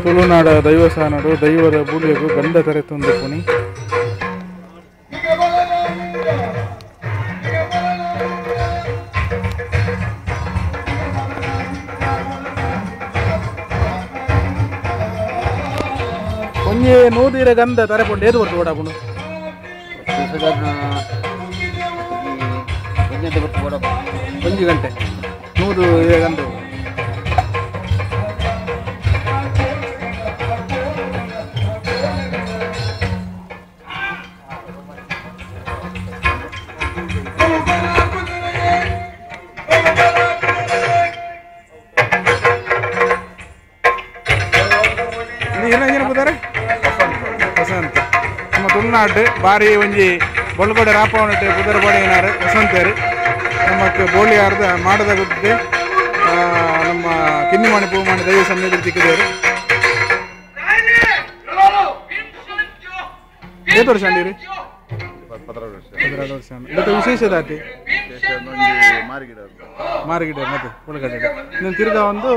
ತುಳುನಾಡ ದೈವಸಾನರು ದೈವದ ಬೂಲಿಯಗೂ ಗಂಧ ತೆರೆತೊಂದು ಪುಣಿ ಒಂಜೆ ನೂದಿರ ಗಂಧ ತರಪುಂಡು ಏದು ಬರ್ತು ಓಡಾಪುಂಡು ಒಂಜಿ ಗಂಟೆ ನೂದು ಇದೆ ಗಂಧ ವಸಂತ ನಮ್ಮ ತುಳುನಾಡು ಬಾರಿ ಒಂಜಿ ಬೊಳ್ಗೊಡೆ ರಾಪವನಟ್ಟು ಕುದುರೆ ಬಡಿನಾರು ವಸಂತರು ನಮ್ಮಕ್ಕೆ ಬೋಳಿ ಅರ್ಧ ಮಾಡದ ಗುದ್ದೆ ನಮ್ಮ ಕಿನ್ನಿಮಾಣಿ ಪೂಮಾಣಿ ದೈವ ಸನ್ನಿಧಿ ಸಿಕ್ಕಿದವರು ಏತು ವರ್ಷ ಅಂಡಿರಿ 16 ವರ್ಷ ಇವತ್ತು ವಿಶೇಷ ದಾಟಿ ಮಾರಿಗಿಡ ಮತ್ತೆ ಒಳಗಡೆ ನೀನು ತಿರ್ಗಾ ಒಂದು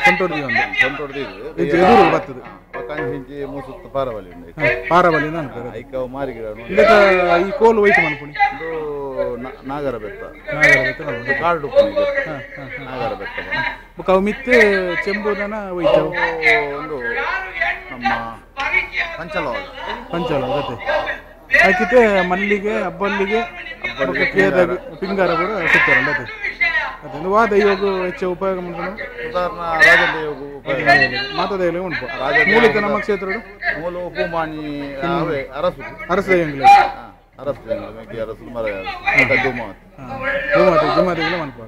ಸೊಂಟೊಡ್ದಿ ಒಂದು ಎದುರು ಬರ್ತದೆ ಪಾರವಲಿ ಈ ಕೋಲು ಹೋಯ್ತು ಮನ್ಪುಣಿ ನಾಗರ ಬೆತ್ತ ಕಾರ್ಡು ನಾಗರ ಬೆತ್ತ ಅವು ಮಿತ್ತೆ ಚೆಂಬುದನ ಹೋಯ್ತು ಒಂದು ನಮ್ಮ ಪಂಚಲ ಜೊತೆ ಹಾಕಿతే ಮಲ್ಲಿಗೆ ಹಬ್ಬಲ್ಲಿಗೆ ಪಿಂಗಾರ ಕೂಡ ಸಿಗ್ತಾರೆ ಅದೇ ಅದೇ ವಾದ ಇವಾಗ ಹೆಚ್ಚು ಉಪಯೋಗ ಮಾಡ್ಕೊಂಡು ಮಾತದ ಉಂಟು ಮೂಲಿಕ ನಮ್ಮ ಕ್ಷೇತ್ರ ಮೂಲ ಉಪಮಾನಿ ಅರಸ ಜುಮಾತಿಗಳು ಮನ್ಪ